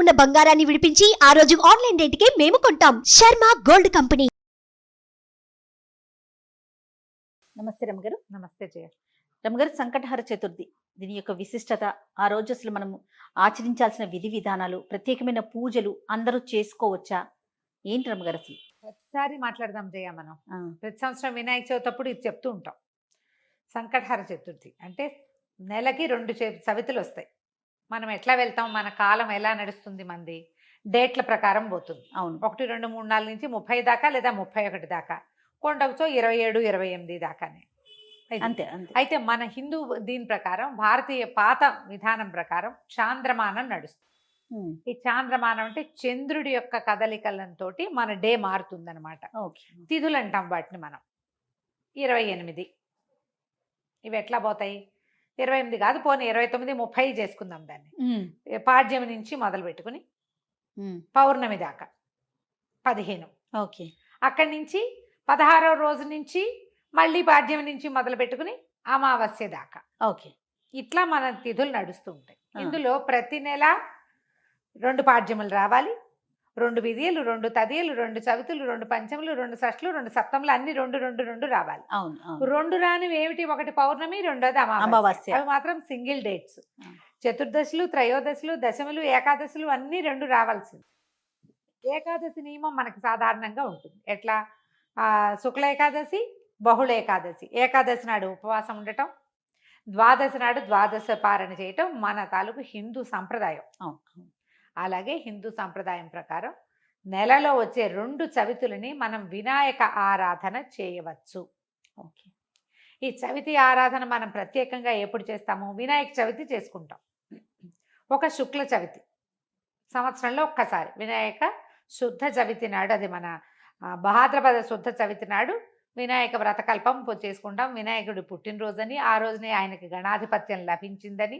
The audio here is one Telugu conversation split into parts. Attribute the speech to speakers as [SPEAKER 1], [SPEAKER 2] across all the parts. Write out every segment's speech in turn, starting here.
[SPEAKER 1] ఉన్న బంగారాన్ని విడిపించి ఆ రోజు ఆన్లైన్ రేటుకే మేము కొంటాం. Sharma gold company.
[SPEAKER 2] నమస్తే రమగారు.
[SPEAKER 3] నమస్తే జయ.
[SPEAKER 2] రమగారు, సంకటహర చతుర్థి దీని యొక్క విశిష్టత, ఆ రోజు అసలు మనం ఆచరించాల్సిన విధి విధానాలు, ప్రత్యేకమైన పూజలు అందరూ చేసుకోవచ్చా, ఏంటి రమగారు అసలు?
[SPEAKER 3] ప్రతిసారి మాట్లాడదాం జయ. మనం ప్రతి సంవత్సరం వినాయక చవితి అప్పుడు ఇది చెప్తూ ఉంటాం. సంకటహర చతుర్థి అంటే నెలకి 2 చవితులు వస్తాయి. మనం ఎట్లా వెళ్తాం, మన కాలం ఎలా నడుస్తుంది, మంది డేట్ల ప్రకారం పోతుంది.
[SPEAKER 2] అవును,
[SPEAKER 3] 1, 2, 3, 4 నుంచి 30 దాకా లేదా 31 దాకా, కొండకుతో 27, 28 దాకానే.
[SPEAKER 2] అంతే అంతే.
[SPEAKER 3] అయితే మన హిందూ దీని ప్రకారం, భారతీయ పాత విధానం ప్రకారం చాంద్రమానం నడుస్తుంది. ఈ చాంద్రమానం అంటే చంద్రుడి యొక్క కదలికలతో మన డే మారుతుంది అనమాట. తిథులు అంటాం వాటిని మనం. 28 ఇవి ఎట్లా పోతాయి? 28 కాదు, పోనీ 29, 30 చేసుకుందాం దాన్ని. పాడ్యమి నుంచి మొదలు పెట్టుకుని పౌర్ణమి దాకా 15.
[SPEAKER 2] ఓకే.
[SPEAKER 3] అక్కడి నుంచి 16వ రోజు నుంచి మళ్ళీ పాడ్యమి నుంచి మొదలు పెట్టుకుని అమావాస్య దాకా.
[SPEAKER 2] ఓకే.
[SPEAKER 3] ఇట్లా మన తిథులు నడుస్తూ ఉంటాయి. ఇందులో ప్రతి నెల 2 పాడ్యములు రావాలి, 2 విధియలు, 2 తదియలు, 2 చవితులు, 2 పంచములు, 2 షష్ఠులు, 2 సప్తములు, అన్ని 2 రావాలి. 2 రానివి ఏమిటి? ఒకటి పౌర్ణమి, రెండోది అమావాస్య. అవి మాత్రం సింగిల్ డేట్స్. చతుర్దశులు, త్రయోదశులు, దశములు, ఏకాదశులు అన్ని 2 రావాల్సింది. ఏకాదశి నియమం మనకి సాధారణంగా ఉంటుంది. ఎట్లా? శుక్ల ఏకాదశి, బహుళ ఏకాదశి. ఏకాదశి నాడు ఉపవాసం ఉండటం, ద్వాదశి నాడు ద్వాదశ పారణ చేయటం మన తాలూకు హిందూ సంప్రదాయం. అలాగే హిందూ సంప్రదాయం ప్రకారం నెలలో వచ్చే 2 చవితులని మనం వినాయక ఆరాధన చేయవచ్చు. ఓకే. ఈ చవితి ఆరాధన మనం ప్రత్యేకంగా ఎప్పుడు చేస్తాము? వినాయక చవితి చేసుకుంటాం. ఒక శుక్ల చవితి సంవత్సరంలో ఒక్కసారి, వినాయక శుద్ధ చవితి నాడు, అది మన భాద్రపద శుద్ధ చవితి నాడు వినాయక వ్రతకల్పం చేసుకుంటాం. వినాయకుడి పుట్టినరోజని, ఆ రోజునే ఆయనకి గణాధిపత్యం లభించిందని,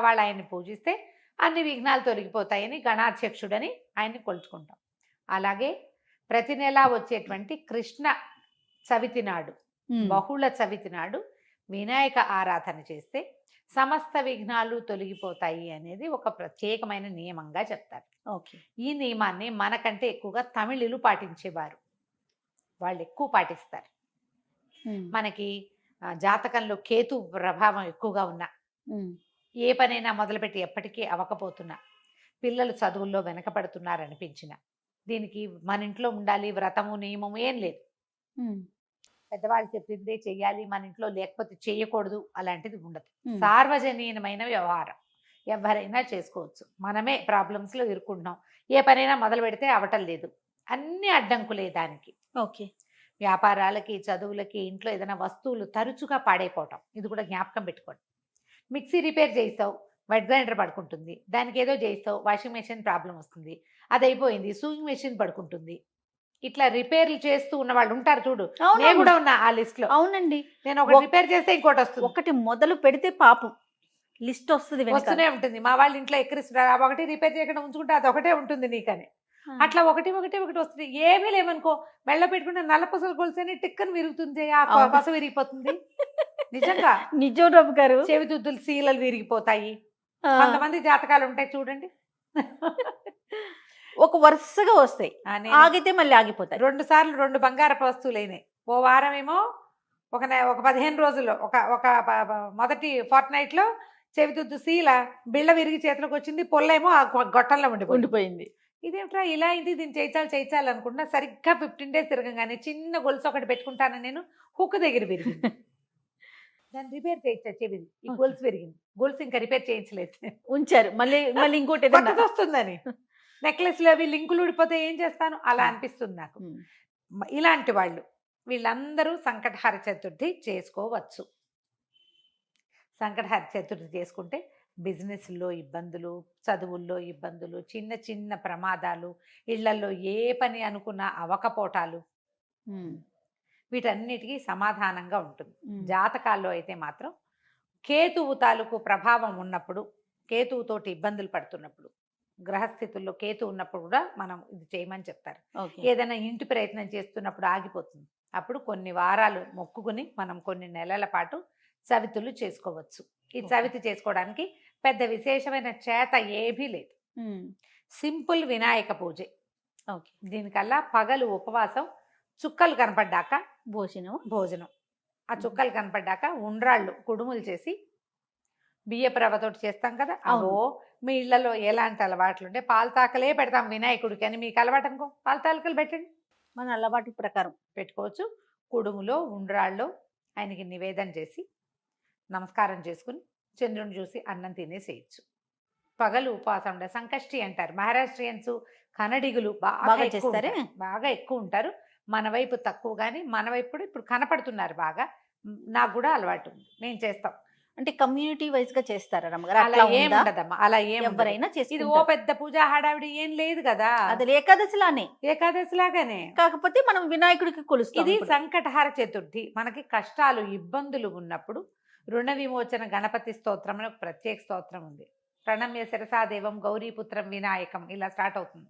[SPEAKER 3] వాళ్ళు ఆయన్ని పూజిస్తే అన్ని విఘ్నాలు తొలగిపోతాయని గణాధ్యక్షుడని ఆయన్ని కొలుచుకుంటాం. అలాగే ప్రతి నెలా వచ్చేటువంటి కృష్ణ చవితి నాడు, బహుళ చవితి నాడు వినాయక ఆరాధన చేస్తే సమస్త విఘ్నాలు తొలగిపోతాయి అనేది ఒక ప్రత్యేకమైన నియమంగా చెప్తారు.
[SPEAKER 2] ఓకే. ఈ
[SPEAKER 3] నియమాన్ని మనకంటే ఎక్కువగా తమిళులు పాటించేవారు. వాళ్ళు ఎక్కువ పాటిస్తారు. మనకి జాతకంలో కేతు ప్రభావం ఎక్కువగా ఉన్నా, ఏ పనైనా మొదలుపెట్టి ఎప్పటికీ అవ్వకపోతున్నా, పిల్లలు చదువుల్లో వెనకపడుతున్నారనిపించిన, దీనికి మన ఇంట్లో ఉండాలి వ్రతము నియమము ఏం లేదు. పెద్దవాళ్ళు చెప్పిందే చెయ్యాలి, మన ఇంట్లో లేకపోతే చేయకూడదు, అలాంటిది ఉండదు. సార్వజనీయమైన వ్యవహారం, ఎవరైనా చేసుకోవచ్చు. మనమే ప్రాబ్లమ్స్లో ఇరుక్కుంటున్నాం. ఏ పనైనా మొదలు పెడితే అవటం లేదు, అన్ని అడ్డంకులే దానికి.
[SPEAKER 2] ఓకే.
[SPEAKER 3] వ్యాపారాలకి, చదువులకి, ఇంట్లో ఏదైనా వస్తువులు తరచుగా పాడైపోవటం, ఇది కూడా జ్ఞాపకం పెట్టుకోండి. మిక్సీ రిపేర్ చేయిస్తావు, వెట్ గ్రైండర్ పడుకుంటుంది. దానికి ఏదో చేయిస్తావు, వాషింగ్ మెషిన్ ప్రాబ్లం వస్తుంది, అది అయిపోయింది, సూయింగ్ మెషిన్ పడుకుంటుంది. ఇట్లా రిపేర్లు చేస్తూ ఉన్న వాళ్ళు ఉంటారు చూడు. నేను కూడా ఉన్నా ఆ లిస్ట్ లో.
[SPEAKER 2] అవునండి.
[SPEAKER 3] నేను ఒకటి రిపేర్ చేస్తే ఇంకోటి వస్తుంది.
[SPEAKER 2] ఒకటి మొదలు పెడితే పాపం లిస్ట్ వస్తూనే
[SPEAKER 3] ఉంటుంది. మా వాళ్ళ ఇంట్లో ఎక్కిరిస్తున్నారు, ఒకటి రిపేర్ చేయకుండా ఉంచుకుంటే అది ఒకటే ఉంటుంది నీకని. అట్లా ఒకటి వస్తుంది. ఏమీ లేవనుకో, మెళ్ళ పెట్టుకుంటే నల్ల పసలు కొలిసేని టిక్కని విరుగుతుంది, ఆ పస విరిగిపోతుంది. నిజంగా
[SPEAKER 2] నిజం రఘు గారు.
[SPEAKER 3] చెవిదుద్దులు శీలలు విరిగిపోతాయి. కొంతమంది జాతకాలు ఉంటాయి చూడండి,
[SPEAKER 2] ఒక వరుసగా వస్తాయి, ఆగితే మళ్ళీ ఆగిపోతాయి.
[SPEAKER 3] 2 సార్లు 2 బంగారపు వస్తువులు అయినాయి. ఓ వారం ఏమో, ఒక 15 రోజుల్లో, ఒక మొదటి ఫోర్ట్ నైట్ లో చెవిదుద్దు శీల బిళ్ళ విరిగి చేతిలోకి వచ్చింది, పొల్లేమో ఆ గొట్టంలో ఉండిపోయింది. ఇదేమిట్రా ఇలా అయింది, దీన్ని చేయించాలి అనుకుంటున్నా. సరిగ్గా 15 days తిరగగానే చిన్న గొలుసు ఒకటి పెట్టుకుంటాను నేను, హుక్ దగ్గర విరిగింది. దాన్ని రిపేర్ చేయించా, చెవిది ఈ గొలుసు విరిగింది. గొలుసు ఇంకా రిపేర్ చేయించలేదు,
[SPEAKER 2] ఉంచారు. మళ్ళీ ఇంకోటి
[SPEAKER 3] వస్తుందని. నెక్లెస్లు అవి లింకులు ఊడిపోతే ఏం చేస్తాను, అలా అనిపిస్తుంది నాకు. ఇలాంటి వాళ్ళు వీళ్ళందరూ సంకటహర చతుర్థి చేసుకోవచ్చు. సంకటహర చతుర్థి చేసుకుంటే బిజినెస్లో ఇబ్బందులు, చదువుల్లో ఇబ్బందులు, చిన్న చిన్న ప్రమాదాలు, ఇళ్లలో ఏ పని అనుకున్నా అవకపోటాలు, వీటన్నిటికీ సమాధానంగా ఉంటుంది. జాతకాల్లో అయితే మాత్రం కేతువు తాలూకు ప్రభావం ఉన్నప్పుడు, కేతువుతోటి ఇబ్బందులు పడుతున్నప్పుడు, గ్రహస్థితుల్లో కేతు ఉన్నప్పుడు కూడా మనం ఇది చేయమని చెప్తారు. ఏదైనా ఇంటి ప్రయత్నం చేస్తున్నప్పుడు ఆగిపోతుంది, అప్పుడు కొన్ని వారాలు మొక్కుకుని మనం కొన్ని నెలల పాటు చవితులు చేసుకోవచ్చు. ఈ చవితి చేసుకోవడానికి పెద్ద విశేషమైన చేత ఏమీ లేదు. సింపుల్ వినాయక పూజే.
[SPEAKER 2] ఓకే.
[SPEAKER 3] దీనికల్లా పగలు ఉపవాసం, చుక్కలు కనపడ్డాక భోజనం. ఆ చుక్కలు కనపడ్డాక ఉండ్రాళ్ళు కుడుములు చేసి బియ్యపు రవ్వతోటి చేస్తాం కదా, అవో మీ ఇళ్లలో ఎలాంటి అలవాట్లు ఉంటే పాలతాకలే పెడతాం వినాయకుడికి అని మీకు అలవాటు అనుకో, పాలతాకలు పెట్టండి,
[SPEAKER 2] మన అలవాటు ప్రకారం
[SPEAKER 3] పెట్టుకోవచ్చు. కుడుములో ఉండ్రాళ్ళు ఆయనకి నివేదన చేసి నమస్కారం చేసుకుని చంద్రుని చూసి అన్నం తినేసేయచ్చు. పగలు ఉపవాసం ఉండే సంకష్టి అంటారు. మహారాష్ట్రియన్స్ కన్నడిగులు
[SPEAKER 2] బాగా చేస్తారే,
[SPEAKER 3] బాగా ఎక్కువ ఉంటారు. మన వైపు తక్కువ, కానీ మన వైపు కూడా ఇప్పుడు కనపడుతున్నారు బాగా. నాకు కూడా అలవాటు ఉంది, నేను చేస్తాం.
[SPEAKER 2] అంటే కమ్యూనిటీ వైజ్ గా చేస్తారా రమ్మగారు?
[SPEAKER 3] అలా ఏం ఉండదమ్మా, అలా ఏం
[SPEAKER 2] ఎవరైనా
[SPEAKER 3] ఇది ఓ పెద్ద పూజ హడావిడి ఏం లేదు కదా,
[SPEAKER 2] అది ఏకాదశిలానే.
[SPEAKER 3] ఏకాదశి లాగానే,
[SPEAKER 2] కాకపోతే మనం వినాయకుడికి కొలుస్తాం.
[SPEAKER 3] ఇది సంకటహార చతుర్థి. మనకి కష్టాలు ఇబ్బందులు ఉన్నప్పుడు రుణ విమోచన గణపతి స్తోత్రం అని ఒక ప్రత్యేక స్తోత్రం ఉంది. ప్రణమ్య శిరసాదేవం గౌరీపుత్రం వినాయకం, ఇలా స్టార్ట్ అవుతుంది.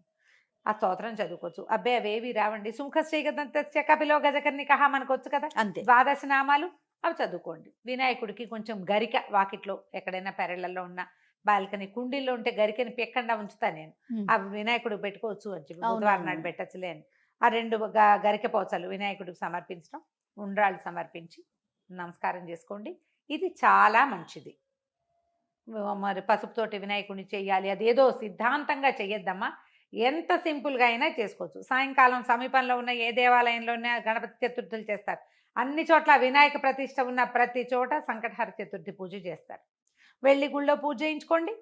[SPEAKER 3] ఆ స్తోత్రం చదువుకోవచ్చు. అబ్బే అవేవి రావండి, సుముఖశ్రీగదంతస్య కపిలో గజకర్ణికః మనకు వచ్చు కదా,
[SPEAKER 2] అంతే.
[SPEAKER 3] ద్వాదశ నామాలు అవి చదువుకోండి. వినాయకుడికి కొంచెం గరిక, వాకిట్లో ఎక్కడైనా పెరళ్లలో ఉన్న బాల్కనీ కుండీల్లో ఉంటే గరికని పెక్కండా ఉంచుతా నేను, అవి వినాయకుడికి పెట్టుకోవచ్చు అని చెప్పి, బుధవారం నాడు పెట్టచ్చులే అని. ఆ 2 గరిక పోచలు వినాయకుడికి సమర్పించడం, ఉండ్రాళ్ళు సమర్పించి నమస్కారం చేసుకోండి. ఇది చాలా మంచిది. మరి పసుపుతోటి వినాయకుడిని చెయ్యాలి అదేదో సిద్ధాంతంగా చెయ్యొద్దమ్మా, ఎంత సింపుల్గా అయినా చేసుకోవచ్చు. సాయంకాలం సమీపంలో ఉన్న ఏ దేవాలయంలోనే గణపతి చతుర్థులు చేస్తారు. అన్ని చోట్ల వినాయక ప్రతిష్ట ఉన్న ప్రతి చోట సంకటహార చతుర్థి పూజ చేస్తారు. వెళ్ళి గుళ్ళో పూజ చేయించుకోండి,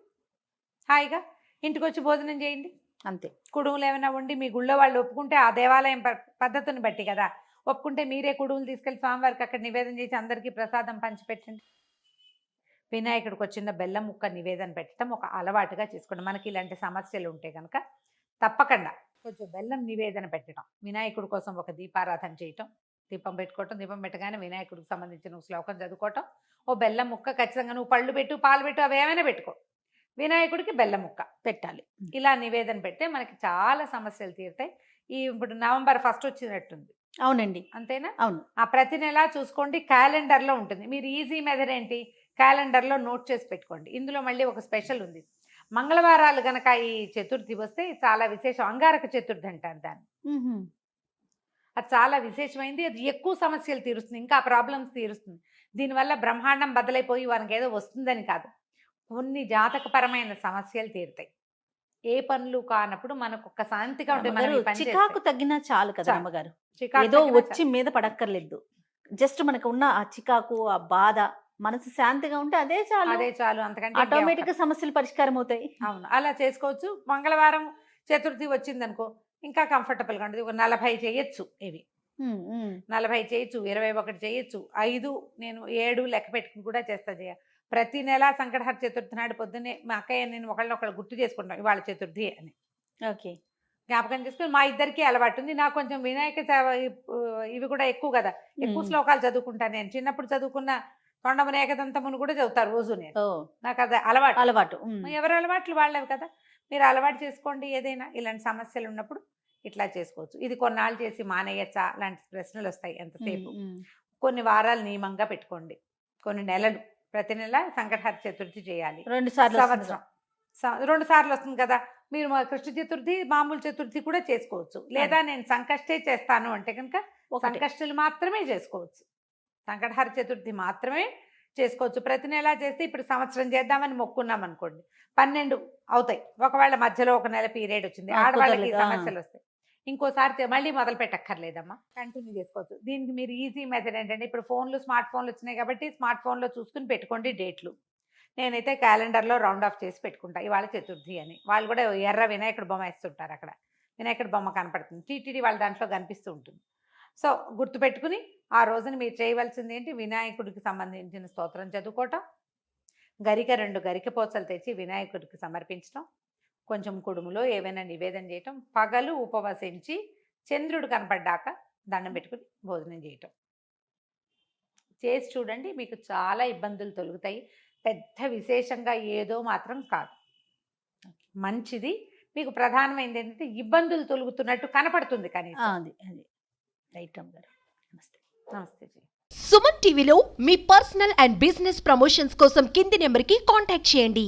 [SPEAKER 3] హాయిగా ఇంటికి వచ్చి భోజనం చేయండి, అంతే. కుడుములు ఏమైనా ఉండి మీ గుళ్ళో వాళ్ళు ఒప్పుకుంటే, ఆ దేవాలయం పద్ధతిని బట్టి కదా, ఒప్పుకుంటే మీరే కుడుములు తీసుకెళ్ళి స్వామివారికి అక్కడ నివేదన చేసి అందరికీ ప్రసాదం పంచిపెట్టండి. వినాయకుడికి వచ్చిన బెల్లం ముక్క నివేదన పెట్టడం ఒక అలవాటుగా చేసుకోండి. మనకి ఇలాంటి సమస్యలు ఉంటే కనుక తప్పకుండా కొంచెం బెల్లం నివేదన పెట్టడం, వినాయకుడి కోసం ఒక దీపారాధన చేయటం, దీపం పెట్టుకోవటం, దీపం పెట్టగానే వినాయకుడికి సంబంధించిన శ్లోకం చదువుకోవటం, ఓ బెల్లం ముక్క ఖచ్చితంగా, నువ్వు పళ్ళు పెట్టు పాలు పెట్టు అవి ఏమైనా పెట్టుకో, వినాయకుడికి బెల్లం ముక్క పెట్టాలి. ఇలా నివేదన పెడితే మనకి చాలా సమస్యలు తీరుతాయి. ఇప్పుడు నవంబర్ 1 వచ్చినట్టుంది.
[SPEAKER 2] అవునండి,
[SPEAKER 3] అంతేనా?
[SPEAKER 2] అవును.
[SPEAKER 3] ఆ ప్రతి నెల చూసుకోండి, క్యాలెండర్లో ఉంటుంది. మీరు ఈజీ మెథడ్ ఏంటి, క్యాలెండర్లో నోట్ చేసి పెట్టుకోండి. ఇందులో మళ్ళీ ఒక స్పెషల్ ఉంది. మంగళవారాలు గనక ఈ చతుర్థి వస్తే చాలా విశేషం. అంగారక చతుర్థి అంటారు దాన్ని. అది చాలా విశేషమైంది. అది ఎక్కువ సమస్యలు తీరుస్తుంది, ఇంకా ప్రాబ్లమ్స్ తీరుస్తుంది. దీనివల్ల బ్రహ్మాండం బద్దలైపోయి వారికి ఏదో వస్తుందని కాదు, కొన్ని జాతకపరమైన సమస్యలు తీరుతాయి. ఏ పనులు కానప్పుడు మనకు ఒక శాంతిగా ఉంటుంది.
[SPEAKER 2] చికాకు తగ్గినా చాలు కదా అమ్మగారు, ఏదో వచ్చి మీద పడక్కర్లేదు. జస్ట్ మనకు ఉన్న ఆ చికాకు, ఆ బాధ, మనసు శాంతిగా ఉంటే అదే చాలు, అదే చాలు. అంతకంటే ఆటోమేటిక్ గా సమస్యలు పరిష్కారం అవుతాయి. అవును, అలా చేసుకోవచ్చు. మంగళవారం చతుర్థి వచ్చిందనుకో ఇంకా కంఫర్టబుల్ గా ఉంటుంది. ఒక 40 చేయొచ్చు, ఇవి 40 చేయొచ్చు, 21 చేయొచ్చు, 5 నేను 7 లెక్క పెట్టుకుని కూడా చేస్తా. ప్రతి నెల సంకటహార చతుర్థి నాడు పొద్దున్నే మా అక్కయ్య నేను ఒకళ్ళు గుర్తు చేసుకుంటాం ఇవాళ చతుర్థి అని. ఓకే, జ్ఞాపకం చేసుకుని మా ఇద్దరికి అలవాటు ఉంది. నాకు కొంచెం వినాయక ఇవి కూడా ఎక్కువ కదా, ఎక్కువ శ్లోకాలు చదువుకుంటాను నేను. చిన్నప్పుడు చదువుకున్న తొండమున ఏకదంతమును కూడా చదువుతారు రోజు నేను. నాకు అది అలవాటు. ఎవరి అలవాట్లు వాళ్ళవి కదా, మీరు అలవాటు చేసుకోండి. ఏదైనా ఇలాంటి సమస్యలు ఉన్నప్పుడు ఇట్లా చేసుకోవచ్చు. ఇది కొన్నాళ్ళు చేసి మానేయచ్చా లాంటి ప్రశ్నలు వస్తాయి ఎంతసేపు. కొన్ని వారాలు నియమంగా పెట్టుకోండి, కొన్ని నెలలు, ప్రతి నెల సంకటహార చతుర్థి చేయాలి. 2 సార్లు సంవత్సరం 2 సార్లు వస్తుంది కదా. మీరు కృష్ణ చతుర్థి మామూలు చతుర్థి కూడా చేసుకోవచ్చు. లేదా నేను సంకష్టే చేస్తాను అంటే కనుక సంకష్టులు మాత్రమే చేసుకోవచ్చు, సంకటహార చతుర్థి మాత్రమే చేసుకోవచ్చు. ప్రతి నెల చేస్తే ఇప్పుడు సంవత్సరం చేద్దామని మొక్కున్నాం అనుకోండి, 12 అవుతాయి. ఒకవేళ మధ్యలో ఒక నెల పీరియడ్ వచ్చింది, ఆడవాళ్ళకి సమస్యలు వస్తాయి, ఇంకోసారి మళ్ళీ మొదలు పెట్టక్కర్లేదమ్మా, కంటిన్యూ చేసుకోవచ్చు. దీనికి మీరు ఈజీ మెథడ్ ఏంటంటే, ఇప్పుడు స్మార్ట్ ఫోన్లు వచ్చినాయి కాబట్టి స్మార్ట్ ఫోన్లో చూసుకుని పెట్టుకోండి డేట్లు. నేనైతే క్యాలెండర్లో రౌండ్ ఆఫ్ చేసి పెట్టుకుంటా ఇవాళ చతుర్థి అని. వాళ్ళు కూడా ఎర్ర వినాయకుడు బొమ్మ వేస్తుంటారు, అక్కడ వినాయకుడు బొమ్మ కనపడుతుంది, టీటీడీ వాళ్ళ దాంట్లో కనిపిస్తూ ఉంటుంది. సో గుర్తుపెట్టుకుని ఆ రోజున మీరు చేయవలసింది ఏంటి, వినాయకుడికి సంబంధించిన స్తోత్రం చదువుకోవటం, 2 గరిక పోచలు తెచ్చి వినాయకుడికి సమర్పించడం, కొంచెం కుడుములో ఏవైనా నివేదన చేయటం, పగలు ఉపవసించి చంద్రుడు కనపడ్డాక దండం పెట్టుకుని భోజనం చేయటం చేసి చూడండి. మీకు చాలా ఇబ్బందులు తొలుగుతాయి. పెద్ద విశేషంగా ఏదో మాత్రం కాదు, మంచిది. మీకు ప్రధానమైనది ఏంటంటే ఇబ్బందులు తొలుగుతున్నట్టు కనపడుతుంది కానీ. రైట్ అమ్మగారు, నమస్తే. నమస్తే.
[SPEAKER 1] సుమన్ టీవీలో మీ పర్సనల్ అండ్ బిజినెస్ ప్రమోషన్స్ కోసం కింది నెంబర్కి కాంటాక్ట్ చేయండి.